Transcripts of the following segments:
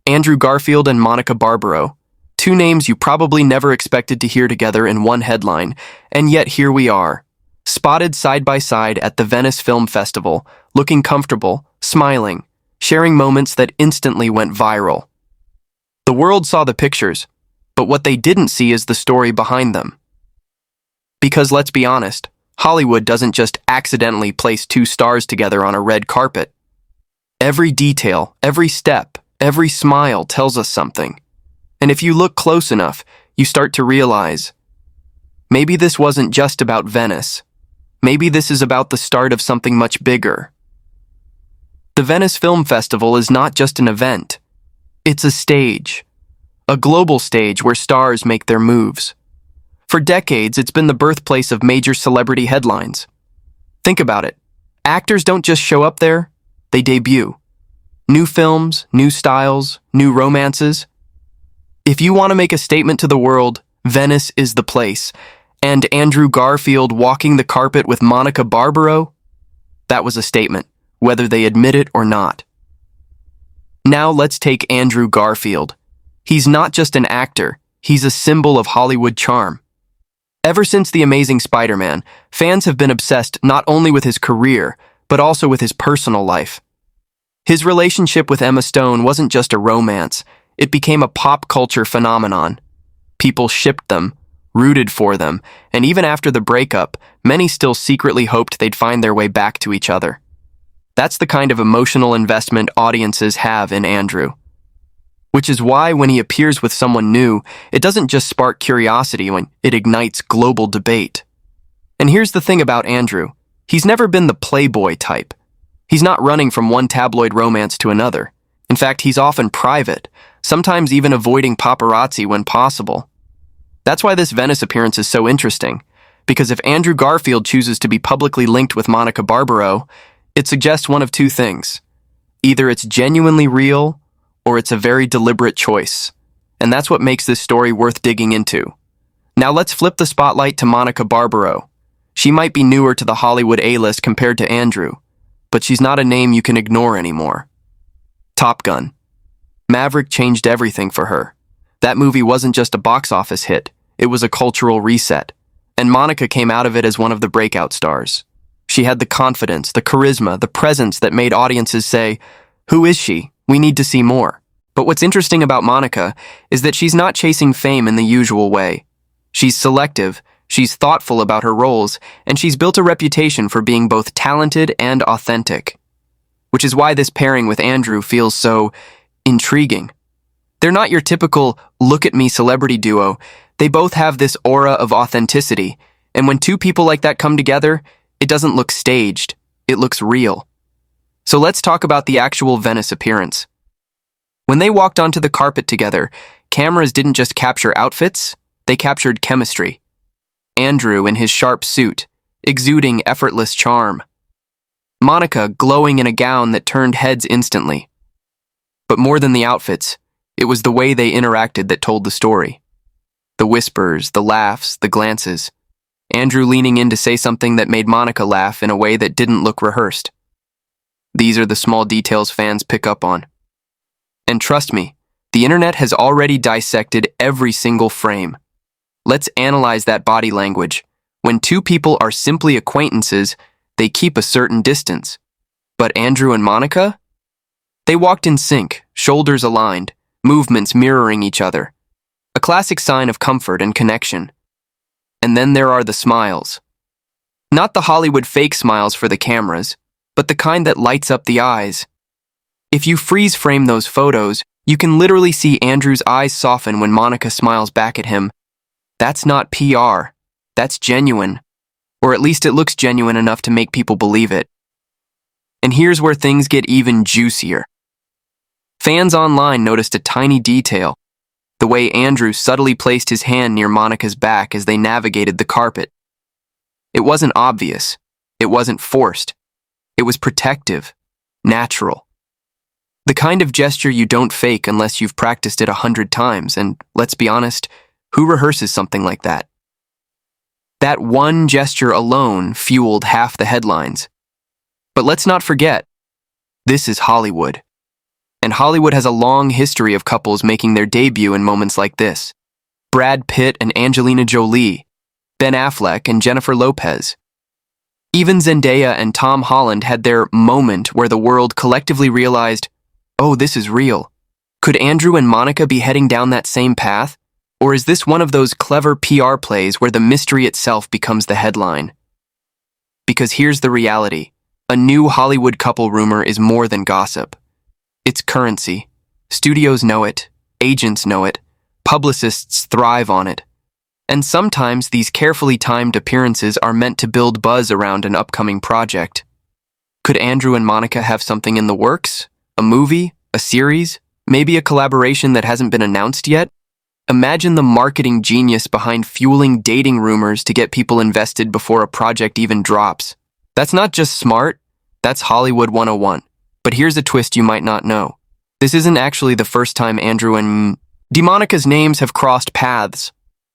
Andrew Garfield and Monica Barbaro. Two names you probably never expected to hear together in one headline, and yet here we are, spotted side by side at the Venice Film Festival, looking comfortable, smiling, sharing moments that instantly went viral. The world saw the pictures, but what they didn't see is the story behind them. Because let's be honest, Hollywood doesn't just accidentally place two stars together on a red carpet. Every detail, every step, every smile tells us something. And if you look close enough, you start to realize, maybe this wasn't just about Venice. Maybe this is about the start of something much bigger. The Venice Film Festival is not just an event. It's a stage. A global stage where stars make their moves. For decades, it's been the birthplace of major celebrity headlines. Think about it. Actors don't just show up there, they debut. New films, new styles, new romances. If you want to make a statement to the world, Venice is the place. And Andrew Garfield walking the carpet with Monica Barbaro? That was a statement, whether they admit it or not. Now let's take Andrew Garfield. He's not just an actor, he's a symbol of Hollywood charm. Ever since The Amazing Spider-Man, fans have been obsessed not only with his career, but also with his personal life. His relationship with Emma Stone wasn't just a romance, it became a pop culture phenomenon. People shipped them, rooted for them, and even after the breakup, many still secretly hoped they'd find their way back to each other. That's the kind of emotional investment audiences have in Andrew. Which is why when he appears with someone new, it doesn't just spark curiosity when it ignites global debate. And here's the thing about Andrew. He's never been the playboy type. He's not running from one tabloid romance to another. In fact, he's often private, sometimes even avoiding paparazzi when possible. That's why this Venice appearance is so interesting, because if Andrew Garfield chooses to be publicly linked with Monica Barbaro, it suggests one of two things. Either it's genuinely real, or it's a very deliberate choice. And that's what makes this story worth digging into. Now let's flip the spotlight to Monica Barbaro. She might be newer to the Hollywood A-list compared to Andrew, but she's not a name you can ignore anymore. Top Gun. Maverick changed everything for her. That movie wasn't just a box office hit, it was a cultural reset. And Monica came out of it as one of the breakout stars. She had the confidence, the charisma, the presence that made audiences say, "Who is she? We need to see more." But what's interesting about Monica is that she's not chasing fame in the usual way. She's selective, she's thoughtful about her roles, and she's built a reputation for being both talented and authentic. Which is why this pairing with Andrew feels so intriguing. They're not your typical look-at-me celebrity duo. They both have this aura of authenticity, and when two people like that come together, it doesn't look staged, it looks real. So let's talk about the actual Venice appearance. When they walked onto the carpet together, cameras didn't just capture outfits, they captured chemistry. Andrew in his sharp suit, exuding effortless charm. Monica glowing in a gown that turned heads instantly. But more than the outfits, it was the way they interacted that told the story. The whispers, the laughs, the glances. Andrew leaning in to say something that made Monica laugh in a way that didn't look rehearsed. These are the small details fans pick up on. And trust me, the internet has already dissected every single frame. Let's analyze that body language. When two people are simply acquaintances, they keep a certain distance. But Andrew and Monica? They walked in sync, shoulders aligned, movements mirroring each other. A classic sign of comfort and connection. And then there are the smiles. Not the Hollywood fake smiles for the cameras, but the kind that lights up the eyes. If you freeze frame those photos, you can literally see Andrew's eyes soften when Monica smiles back at him. That's not PR. That's genuine. Or at least it looks genuine enough to make people believe it. And here's where things get even juicier. Fans online noticed a tiny detail. The way Andrew subtly placed his hand near Monica's back as they navigated the carpet. It wasn't obvious. It wasn't forced. It was protective, natural. The kind of gesture you don't fake unless you've practiced it 100 times, and let's be honest, who rehearses something like that? That one gesture alone fueled half the headlines. But let's not forget, this is Hollywood. And Hollywood has a long history of couples making their debut in moments like this. Brad Pitt and Angelina Jolie, Ben Affleck and Jennifer Lopez. Even Zendaya and Tom Holland had their moment where the world collectively realized, oh, this is real. Could Andrew and Monica be heading down that same path? Or is this one of those clever PR plays where the mystery itself becomes the headline? Because here's the reality. A new Hollywood couple rumor is more than gossip. It's currency. Studios know it. Agents know it. Publicists thrive on it. And sometimes these carefully timed appearances are meant to build buzz around an upcoming project. Could Andrew and Monica have something in the works? A movie? A series? Maybe a collaboration that hasn't been announced yet? Imagine the marketing genius behind fueling dating rumors to get people invested before a project even drops. That's not just smart, that's Hollywood 101. But here's a twist you might not know. This isn't actually the first time Andrew and Monica's names have crossed paths.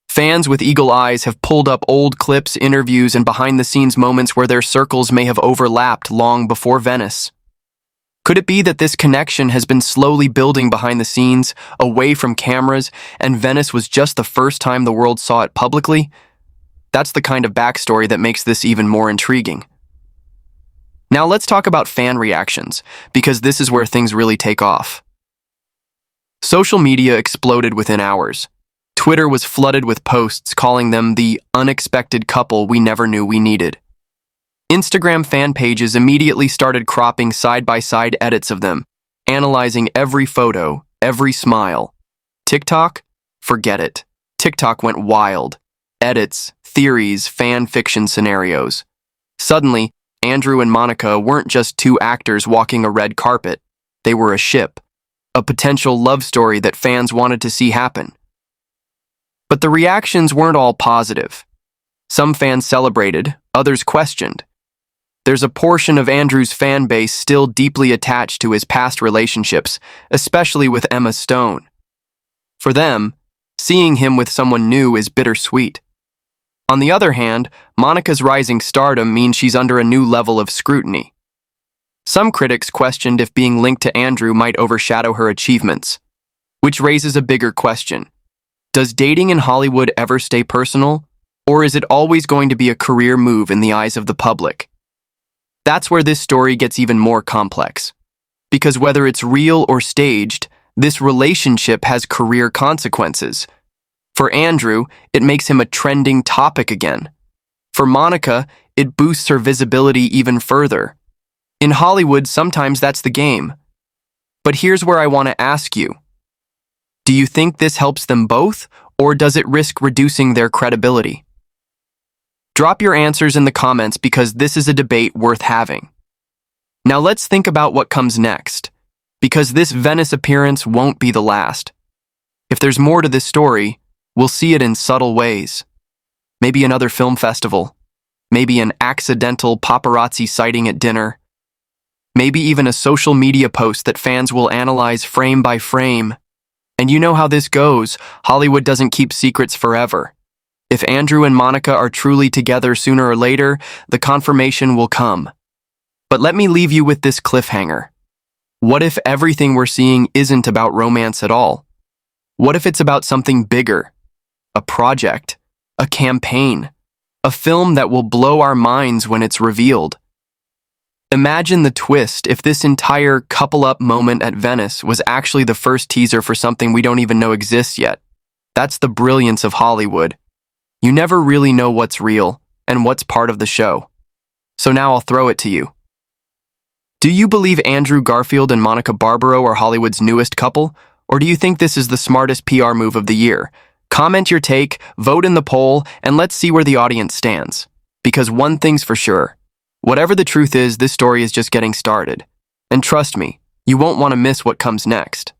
Fans with eagle eyes have pulled up old clips, interviews, and behind-the-scenes moments where their circles may have overlapped long before Venice. Could it be that this connection has been slowly building behind the scenes, away from cameras, and Venice was just the first time the world saw it publicly? That's the kind of backstory that makes this even more intriguing. Now let's talk about fan reactions, because this is where things really take off. Social media exploded within hours. Twitter was flooded with posts calling them the unexpected couple we never knew we needed. Instagram fan pages immediately started cropping side-by-side edits of them, analyzing every photo, every smile. TikTok? Forget it. TikTok went wild. Edits, theories, fan fiction scenarios. Suddenly, Andrew and Monica weren't just two actors walking a red carpet. They were a ship, a potential love story that fans wanted to see happen. But the reactions weren't all positive. Some fans celebrated, others questioned. There's a portion of Andrew's fan base still deeply attached to his past relationships, especially with Emma Stone. For them, seeing him with someone new is bittersweet. On the other hand, Monica's rising stardom means she's under a new level of scrutiny. Some critics questioned if being linked to Andrew might overshadow her achievements, which raises a bigger question. Does dating in Hollywood ever stay personal, or is it always going to be a career move in the eyes of the public? That's where this story gets even more complex. Because whether it's real or staged, this relationship has career consequences. For Andrew, it makes him a trending topic again. For Monica, it boosts her visibility even further. In Hollywood, sometimes that's the game. But here's where I want to ask you. Do you think this helps them both, or does it risk reducing their credibility? Drop your answers in the comments because this is a debate worth having. Now let's think about what comes next, because this Venice appearance won't be the last. If there's more to this story, we'll see it in subtle ways. Maybe another film festival, maybe an accidental paparazzi sighting at dinner, maybe even a social media post that fans will analyze frame by frame. And you know how this goes, Hollywood doesn't keep secrets forever. If Andrew and Monica are truly together sooner or later, the confirmation will come. But let me leave you with this cliffhanger. What if everything we're seeing isn't about romance at all? What if it's about something bigger? A project, a campaign, a film that will blow our minds when it's revealed. Imagine the twist if this entire couple-up moment at Venice was actually the first teaser for something we don't even know exists yet. That's the brilliance of Hollywood. You never really know what's real and what's part of the show. So now I'll throw it to you. Do you believe Andrew Garfield and Monica Barbaro are Hollywood's newest couple? Or do you think this is the smartest PR move of the year? Comment your take, vote in the poll, and let's see where the audience stands. Because one thing's for sure. Whatever the truth is, this story is just getting started. And trust me, you won't want to miss what comes next.